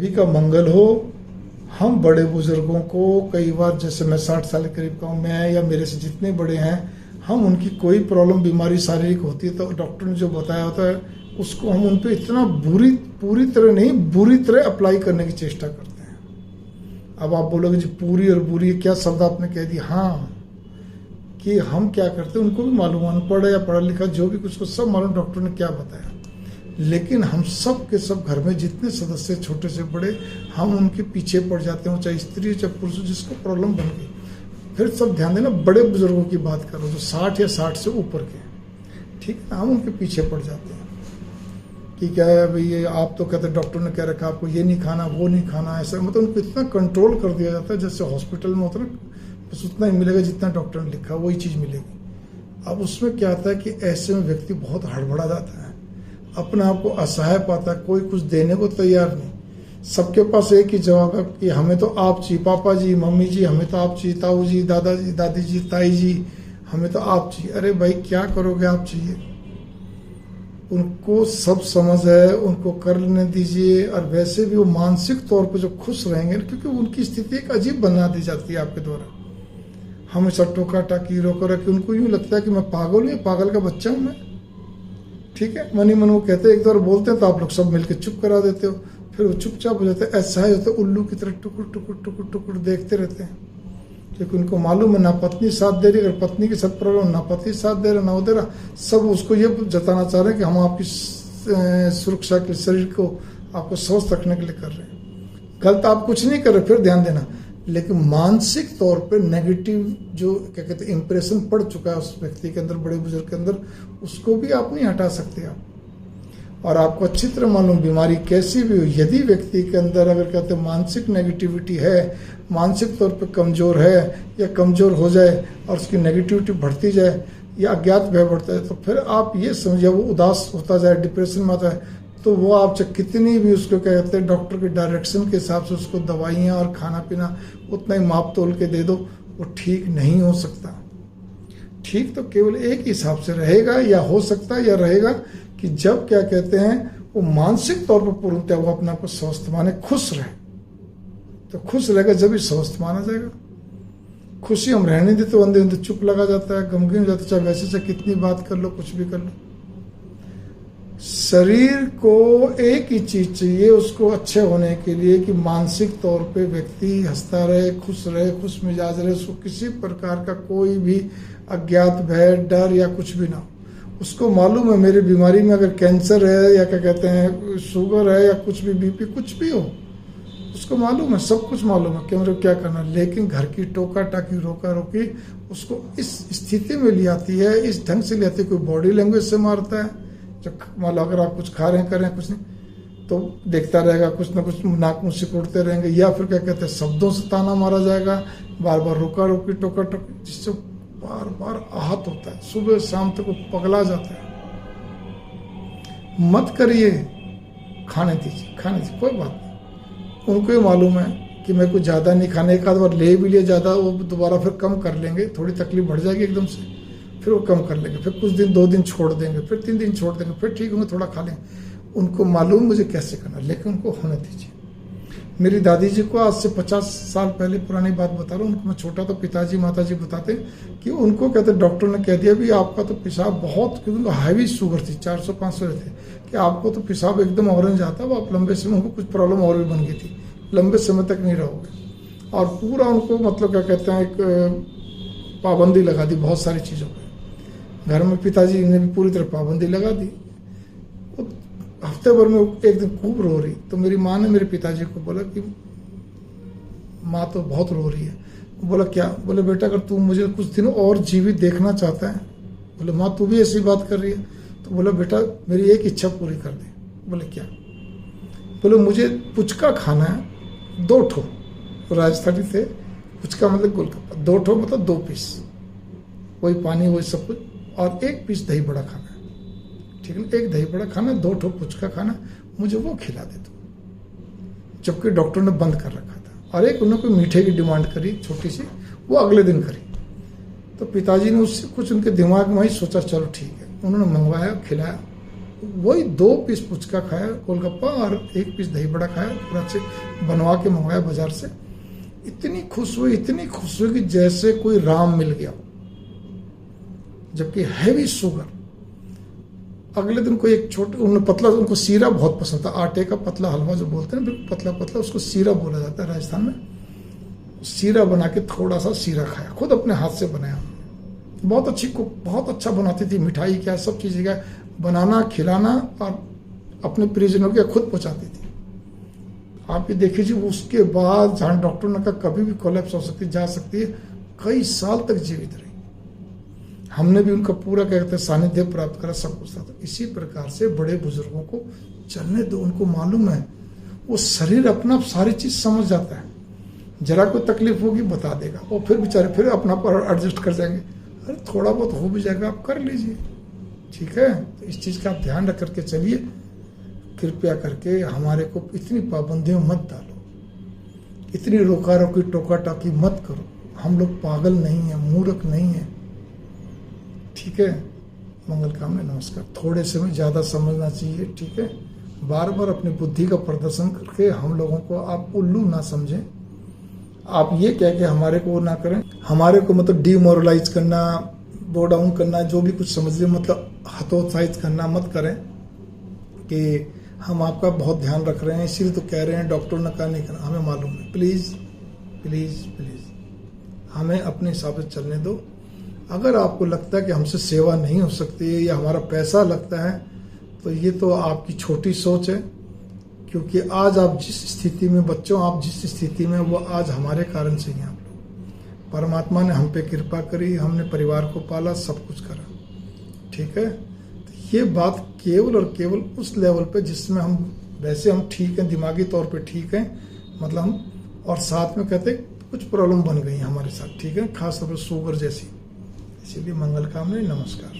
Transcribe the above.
सभी का मंगल हो। हम बड़े बुजुर्गों को कई बार, जैसे मैं 60 साल के करीब का हूँ, मैं या मेरे से जितने बड़े हैं, हम उनकी कोई प्रॉब्लम बीमारी शारीरिक होती है तो डॉक्टर ने जो बताया होता है उसको हम उन पे इतना पूरी तरह नहीं, बुरी तरह अप्लाई करने की चेष्टा करते हैं। अब आप बोलोगे जी पूरी और बुरी क्या शब्द आपने कह दिया। हाँ, कि हम क्या करते हैं उनको भी मालूम, अनपढ़ या पढ़ा लिखा जो भी कुछ को सब मालूम डॉक्टर ने क्या बताया, लेकिन हम सब के सब घर में जितने सदस्य छोटे से बड़े, हम उनके पीछे पड़ जाते हैं, चाहे स्त्री चाहे पुरुष, जिसको प्रॉब्लम बन गई। फिर सब ध्यान देना, बड़े बुजुर्गों की बात करो जो 60 या 60 से ऊपर के, ठीक है, हम उनके पीछे पड़ जाते हैं कि क्या है भाई, ये आप तो कहते डॉक्टर ने कह रखा आपको ये नहीं खाना वो नहीं खाना, ऐसा मतलब उनको इतना कंट्रोल कर दिया जाता है जैसे हॉस्पिटल में होता है ना, बस उतना ही मिलेगा जितना डॉक्टर ने लिखा वही चीज़ मिलेगी। अब उसमें क्या आता है कि ऐसे में व्यक्ति बहुत हड़बड़ा जाता है, अपने आप को असहाय पाता है, कोई कुछ देने को तैयार नहीं। सबके पास एक ही जवाब है कि हमें तो आप चाहिए, पापा जी मम्मी जी हमें तो आप चाहिए, ताऊ जी दादाजी दादी जी ताई जी हमें तो आप चाहिए। अरे भाई क्या करोगे, आप चाहिए, उनको सब समझ है, उनको कर लेने दीजिए। और वैसे भी वो मानसिक तौर पर जो खुश रहेंगे, क्योंकि उनकी स्थिति एक अजीब बना दी जाती है आपके द्वारा, हमेशा टोका टाकी रोका रखी, उनको यूँ लगता है कि मैं पागल हूँ, पागल का बच्चा हूँ मैं, ठीक है। मन ही मन वो कहते हैं, एक बार बोलते हैं तो आप लोग सब मिलकर चुप करा देते हो, फिर वो चुपचाप हो जाते हैं, ऐसा ही होता है, उल्लू की तरह टुकुर टुकुर टुकुर टुकुर देखते रहते हैं, क्योंकि उनको मालूम है ना पत्नी साथ दे रही, अगर पत्नी के साथ प्रॉब्लम, ना पति साथ दे रहा ना वो दे रहा, सब उसको ये जताना चाह रहे हैं कि हम आपकी सुरक्षा के शरीर को आपको स्वस्थ रखने के लिए कर रहे हैं। गलत आप कुछ नहीं कर रहे, फिर ध्यान देना, लेकिन मानसिक तौर पे नेगेटिव जो क्या कहते हैं इंप्रेशन पड़ चुका है उस व्यक्ति के अंदर, बड़े बुजुर्ग के अंदर, उसको भी आप नहीं हटा सकते आप। और आपको अच्छी तरह मालूम बीमारी कैसी भी हो, यदि व्यक्ति के अंदर अगर कहते हैं मानसिक नेगेटिविटी है, मानसिक तौर पे कमजोर है या कमजोर हो जाए और उसकी नेगेटिविटी बढ़ती जाए या अज्ञात भय बढ़ता है, तो फिर आप ये समझिए वो उदास होता जाए, डिप्रेशन में आता है, तो वो आप चाहे कितनी भी उसको क्या कहते हैं डॉक्टर के डायरेक्शन के हिसाब से उसको दवाइयाँ और खाना पीना उतना ही माप तोल के दे दो, वो ठीक नहीं हो सकता। ठीक तो केवल एक हिसाब से रहेगा, या हो सकता है या रहेगा कि जब क्या कहते हैं वो मानसिक तौर पर पूर्णतः वो अपने आप को स्वस्थ माने, खुश रहे, तो खुश रहेगा जब भी स्वस्थ माना जाएगा। खुशी हम रहने देते तो अंदर अंदर चुप लगा जाता है, गमगीन हो जाता है, चाहे वैसे चाहे कितनी बात कर लो, कुछ भी कर लो। शरीर को एक ही चीज चाहिए उसको अच्छे होने के लिए कि मानसिक तौर पे व्यक्ति हंसता रहे, खुश मिजाज रहे, उसको किसी प्रकार का कोई भी अज्ञात भय डर या कुछ भी ना हो। उसको मालूम है मेरी बीमारी में अगर कैंसर है या क्या कहते हैं शुगर है या कुछ भी बीपी कुछ भी हो, उसको मालूम है, सब कुछ मालूम है कि मेरे को क्या करना, लेकिन घर की टोका टाकी रोका रोकी उसको इस स्थिति में ले आती है, इस ढंग से ले आती है। कोई बॉडी लैंग्वेज से मारता है, जब मान लो अगर आप कुछ खा रहे हैं कर रहे हैं कुछ नहीं तो देखता रहेगा, कुछ ना कुछ नाक मुँह सिकुड़ते रहेंगे, या फिर क्या कहते हैं शब्दों से ताना मारा जाएगा, बार बार रोका रोकी टोका टोकी, जिससे बार बार आहत होता है, सुबह शाम तक वो पगला जाता है। मत करिए, खाने दीजिए कोई बात नहीं, उनको ही मालूम है कि मैं कुछ ज़्यादा नहीं खाने, एक आध बार ले भी लिया ज़्यादा, वो दोबारा फिर कम कर लेंगे, थोड़ी तकलीफ बढ़ जाएगी एकदम से, फिर वो कम कर लेंगे, फिर कुछ दिन 2 दिन छोड़ देंगे, फिर 3 दिन छोड़ देंगे, फिर ठीक होंगे, थोड़ा खा लेंगे। उनको मालूम मुझे कैसे करना, लेकिन उनको होने दीजिए। मेरी दादी जी को आज से 50 साल पहले पुरानी बात बता रहा हूँ, उनको मैं छोटा तो पिताजी माताजी बताते कि उनको कहते डॉक्टर ने कह दिया भी आपका तो पेशाब बहुत, क्योंकि उनको हैवी शुगर थी 400-500 थे, कि आपको तो पेशाब एकदम ऑरेंज आता है, आप लंबे समय, उनको कुछ प्रॉब्लम और भी बन गई थी, लंबे समय तक नहीं रहोगे। और पूरा उनको मतलब क्या कहते हैं एक पाबंदी लगा दी बहुत सारी चीज़ों पर। घर में पिताजी ने भी पूरी तरह पाबंदी लगा दी। हफ्ते भर में एक दिन खूब रो रही, तो मेरी माँ ने मेरे पिताजी को बोला कि माँ तो बहुत रो रही है। बोला क्या? बोले बेटा अगर तू मुझे कुछ दिन और जीवित देखना चाहता है। बोले माँ तू भी ऐसी बात कर रही है? तो बोला बेटा मेरी एक इच्छा पूरी कर दे। बोले क्या? बोले मुझे पुचका खाना है 2 ठो, राजस्थानी थे, पुचका मतलब गोलगप्पा, 2 ठो मतलब 2 पीस, वही पानी वही सब कुछ, और 1 पीस दही बड़ा खाना है, ठीक है, 1 दही बड़ा खाना, 2 ठो पुचका खाना, मुझे वो खिला दे दो। जबकि डॉक्टर ने बंद कर रखा था। और एक उन्होंने कोई मीठे की डिमांड करी छोटी सी, वो अगले दिन करी। तो पिताजी ने उससे कुछ उनके दिमाग में ही सोचा चलो ठीक है, उन्होंने मंगवाया, खिलाया, वही 2 पीस पुचका खाया, गोलगप्पा, और 1 पीस दही बड़ा खाया, पूरा अच्छे बनवा के मंगवाया बाजार से। इतनी खुश हुई कि जैसे कोई राम मिल गया। जबकि हैवी शुगर। अगले दिन को एक छोटे, उन्होंने पतला, उनको सीरा बहुत पसंद था, आटे का पतला हलवा जो बोलते हैं, बिल्कुल पतला पतला, उसको सीरा बोला जाता है राजस्थान में। सीरा बना के थोड़ा सा सीरा खाया, खुद अपने हाथ से बनाया। बहुत अच्छी कुक, बहुत अच्छा बनाती थी, मिठाई क्या सब चीज़ें क्या बनाना, खिलाना, और अपने परिजनों के खुद पहुँचाती थी। आप ये देखिए जी, उसके बाद जहाँ डॉक्टर ने कहा कभी भी कोलैप्स हो सकती, जा सकती है, कई साल तक जीवित रही। हमने भी उनका पूरा क्या कहते हैं सानिध्य प्राप्त करा, सब कुछ था। तो इसी प्रकार से बड़े बुजुर्गों को चलने दो, उनको मालूम है, वो शरीर अपना सारी चीज समझ जाता है। जरा कोई तकलीफ होगी बता देगा, और फिर बेचारे फिर अपना पर एडजस्ट कर जाएंगे। अरे थोड़ा बहुत हो भी जाएगा, आप कर लीजिए, ठीक है। तो इस चीज का आप ध्यान रख करके चलिए। कृपया करके हमारे को इतनी पाबंदियों मत डालो, इतनी रोका रोकी टोका टाकी मत करो। हम लोग पागल नहीं है, मूर्ख नहीं है, ठीक है। मंगल कामना, नमस्कार। थोड़े से में ज़्यादा समझना चाहिए, ठीक है। बार बार अपनी बुद्धि का प्रदर्शन करके हम लोगों को आप उल्लू ना समझें। आप ये कह के हमारे को ना करें, हमारे को मतलब डिमोरलाइज करना, बो डाउन करना, जो भी कुछ समझिए, मतलब हतोत्साहित करना मत करें कि हम आपका बहुत ध्यान रख रहे हैं इसीलिए तो कह रहे हैं, डॉक्टर ने कहा नहीं करना। हमें मालूम है, प्लीज़ प्लीज़ प्लीज़ हमें अपने हिसाब से चलने दो। अगर आपको लगता है कि हमसे सेवा नहीं हो सकती है या हमारा पैसा लगता है, तो ये तो आपकी छोटी सोच है। क्योंकि आज आप जिस स्थिति में, बच्चों आप जिस स्थिति में, वो आज हमारे कारण से ही आप लोग। परमात्मा ने हम पे कृपा करी, हमने परिवार को पाला, सब कुछ करा, ठीक है। तो ये बात केवल और केवल उस लेवल पे जिसमें हम, वैसे हम ठीक हैं, दिमागी तौर पे ठीक हैं, मतलब हम, और साथ में कहते कुछ प्रॉब्लम बन गई हमारे साथ, ठीक है, खास तौर पर शुगर जैसी। इसीलिए मंगल कामना, नमस्कार।